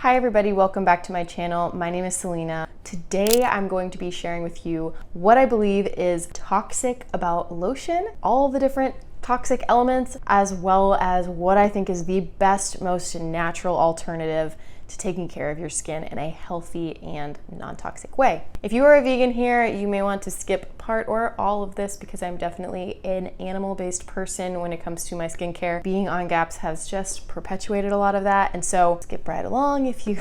Hi everybody, welcome back to my channel. My name is Selena. Today I'm going to be sharing with you what I believe is toxic about lotion, all the different toxic elements, as well as what I think is the best, most natural alternative to taking care of your skin in a healthy and non-toxic way. If you are a vegan here, you may want to skip part or all of this because I'm definitely an animal-based person when it comes to my skincare. Being on GAPS has just perpetuated a lot of that, and so skip right along if you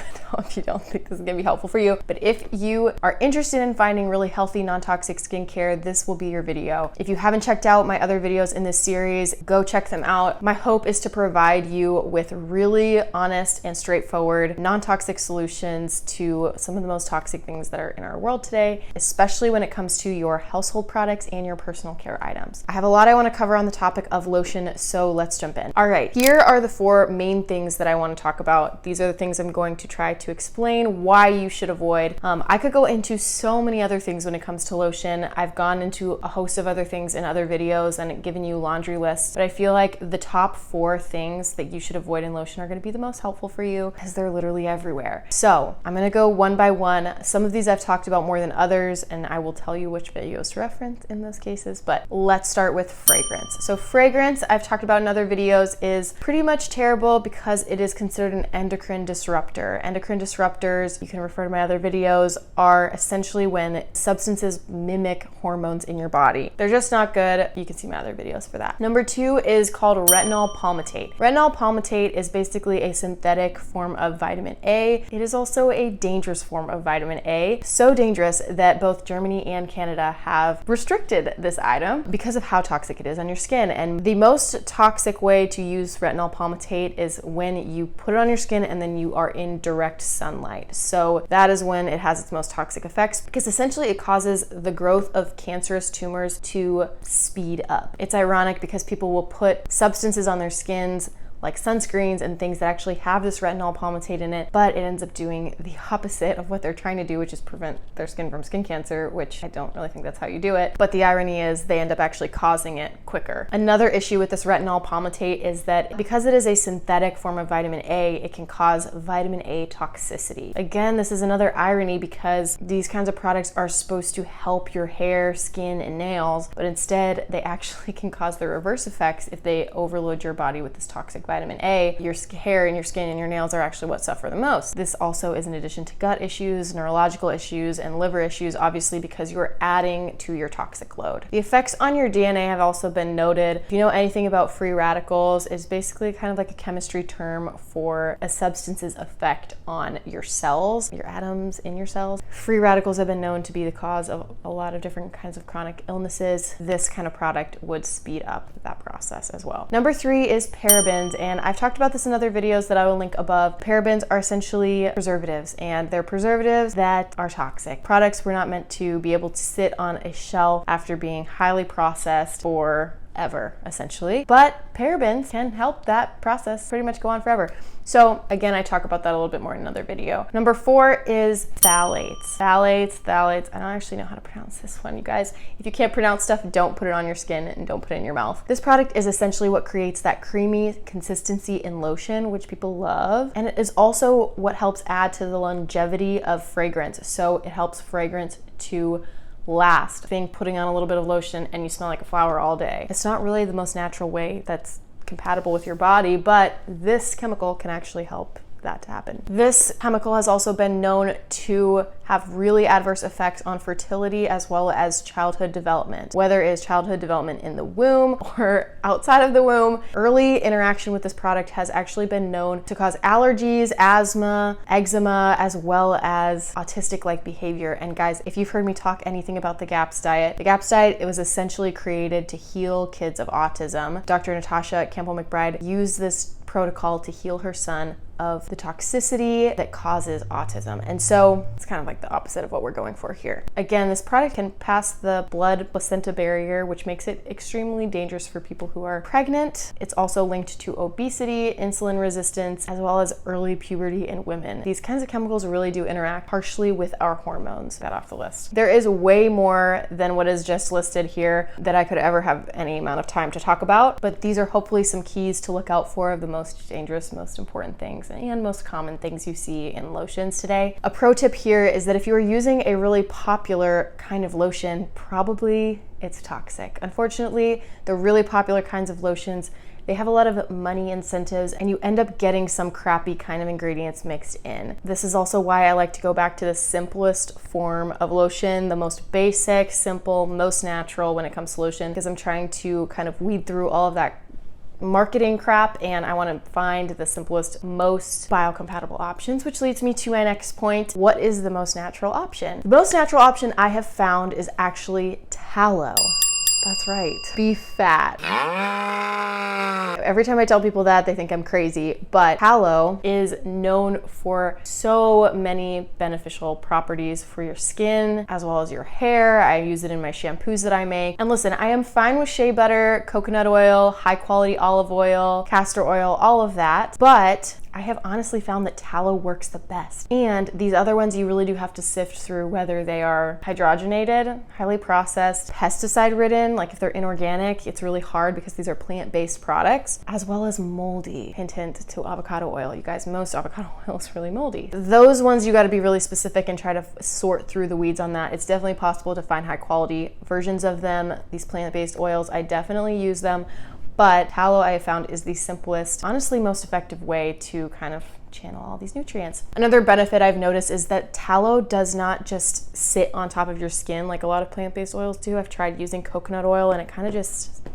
don't think this is gonna be helpful for you. But if you are interested in finding really healthy, non-toxic skincare, this will be your video. If you haven't checked out my other videos in this series, go check them out. My hope is to provide you with really honest and straightforward non-toxic solutions to some of the most toxic things that are in our world today, especially when it comes to your household products and your personal care items. I have a lot I want to cover on the topic of lotion, so let's jump in. All right, here are the four main things that I want to talk about. These are the things I'm going to try to explain why you should avoid. I could go into so many other things when it comes to lotion. I've gone into a host of other things in other videos and given you laundry lists, but I feel like the top four things that you should avoid in lotion are going to be the most helpful for you because they're literally everywhere. So I'm going to go one by one. Some of these I've talked about more than others, and I will tell you which videos to reference in those cases, but let's start with fragrance. So fragrance, I've talked about in other videos, is pretty much terrible because it is considered an endocrine disruptor. Endocrine disruptors, you can refer to my other videos, are essentially when substances mimic hormones in your body. They're just not good. You can see my other videos for that. Number two is called retinol palmitate. Retinol palmitate is basically a synthetic form of vitamin A. It is also a dangerous form of vitamin A, so dangerous that both Germany and Canada have restricted this item because of how toxic it is on your skin. And the most toxic way to use retinol palmitate is when you put it on your skin and then you are in direct sunlight. So that is when it has its most toxic effects, because essentially it causes the growth of cancerous tumors to speed up. It's ironic because people will put substances on their skins like sunscreens and things that actually have this retinol palmitate in it, but it ends up doing the opposite of what they're trying to do, which is prevent their skin from skin cancer, which I don't really think that's how you do it. But the irony is they end up actually causing it quicker. Another issue with this retinol palmitate is that because it is a synthetic form of vitamin A, it can cause vitamin A toxicity. Again, this is another irony because these kinds of products are supposed to help your hair, skin, and nails, but instead they actually can cause the reverse effects if they overload your body with this toxic vitamin A. Your hair and your skin and your nails are actually what suffer the most. This also is in addition to gut issues, neurological issues, and liver issues, obviously, because you're adding to your toxic load. The effects on your DNA have also been noted. If you know anything about free radicals, it's basically kind of like a chemistry term for a substance's effect on your cells, your atoms in your cells. Free radicals have been known to be the cause of a lot of different kinds of chronic illnesses. This kind of product would speed up that process as well. Number three is parabens. And I've talked about this in other videos that I will link above. Parabens are essentially preservatives, and they're preservatives that are toxic. Products were not meant to be able to sit on a shelf after being highly processed for ever, essentially. But parabens can help that process pretty much go on forever. So again, I talk about that a little bit more in another video. Number four is phthalates. Phthalates. I don't actually know how to pronounce this one, you guys. If you can't pronounce stuff, don't put it on your skin and don't put it in your mouth. This product is essentially what creates that creamy consistency in lotion, which people love. And it is also what helps add to the longevity of fragrance. So it helps fragrance to last. Think putting on a little bit of lotion and you smell like a flower all day. It's not really the most natural way that's compatible with your body, but this chemical can actually help that to happen. This chemical has also been known to have really adverse effects on fertility as well as childhood development, whether it is childhood development in the womb or outside of the womb. Early interaction with this product has actually been known to cause allergies, asthma, eczema, as well as autistic-like behavior. And guys, if you've heard me talk anything about the GAPS diet, it was essentially created to heal kids of autism. Dr. Natasha Campbell-McBride used this protocol to heal her son of the toxicity that causes autism. And so it's kind of like the opposite of what we're going for here. Again, this product can pass the blood placenta barrier, which makes it extremely dangerous for people who are pregnant. It's also linked to obesity, insulin resistance, as well as early puberty in women. These kinds of chemicals really do interact harshly with our hormones. Got off the list. There is way more than what is just listed here that I could ever have any amount of time to talk about, but these are hopefully some keys to look out for of the most dangerous, most important things things and most common things you see in lotions today. A pro tip here is that if you are using a really popular kind of lotion, probably it's toxic. Unfortunately, the really popular kinds of lotions, they have a lot of money incentives and you end up getting some crappy kind of ingredients mixed in. This is also why I like to go back to the simplest form of lotion, the most basic, simple, most natural when it comes to lotion, because I'm trying to kind of weed through all of that marketing crap and I want to find the simplest, most biocompatible options, which leads me to my next point. What is the most natural option? The most natural option I have found is actually tallow. That's right, beef fat. Every time I tell people that, they think I'm crazy, but tallow is known for so many beneficial properties for your skin as well as your hair. I use it in my shampoos that I make. And listen, I am fine with shea butter, coconut oil, high quality olive oil, castor oil, all of that, but I have honestly found that tallow works the best. And these other ones, you really do have to sift through whether they are hydrogenated, highly processed, pesticide ridden, like if they're inorganic, it's really hard because these are plant-based products, as well as moldy. Hint, hint to avocado oil. You guys, most avocado oil is really moldy. Those ones you gotta be really specific and try to sort through the weeds on that. It's definitely possible to find high quality versions of them. These plant-based oils, I definitely use them. But tallow I have found is the simplest, honestly most effective way to kind of channel all these nutrients. Another benefit I've noticed is that tallow does not just sit on top of your skin like a lot of plant-based oils do. I've tried using coconut oil and it kind of just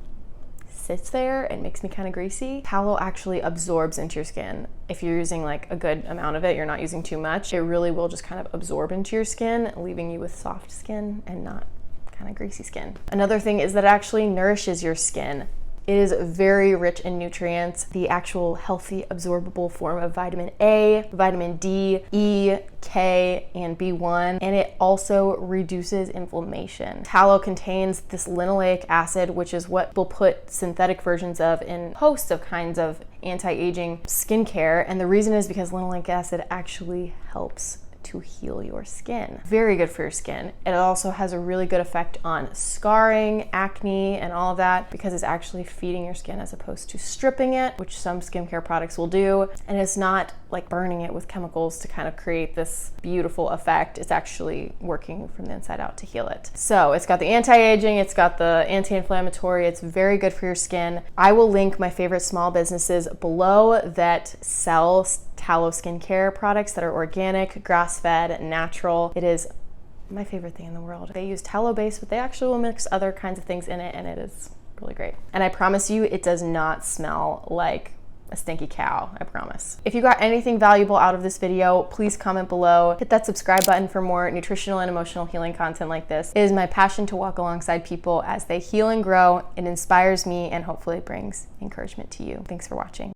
sits there and makes me kind of greasy. Tallow actually absorbs into your skin. If you're using like a good amount of it, you're not using too much, it really will just kind of absorb into your skin, leaving you with soft skin and not kind of greasy skin. Another thing is that it actually nourishes your skin. It is very rich in nutrients, the actual healthy absorbable form of vitamin A, vitamin D, E, K, and B1, and it also reduces inflammation. Tallow contains this linoleic acid, which is what we'll put synthetic versions of in hosts of kinds of anti-aging skincare, and the reason is because linoleic acid actually helps to heal your skin. Very good for your skin. It also has a really good effect on scarring, acne, and all of that because it's actually feeding your skin as opposed to stripping it, which some skincare products will do. And it's not like burning it with chemicals to kind of create this beautiful effect. It's actually working from the inside out to heal it. So it's got the anti-aging, it's got the anti-inflammatory, it's very good for your skin. I will link my favorite small businesses below that sell tallow skincare products that are organic, grass-fed, natural. It is my favorite thing in the world. They use tallow base, but they actually will mix other kinds of things in it, and it is really great. And I promise you, it does not smell like a stinky cow, I promise. If you got anything valuable out of this video, please comment below. Hit that subscribe button for more nutritional and emotional healing content like this. It is my passion to walk alongside people as they heal and grow. It inspires me and hopefully brings encouragement to you. Thanks for watching.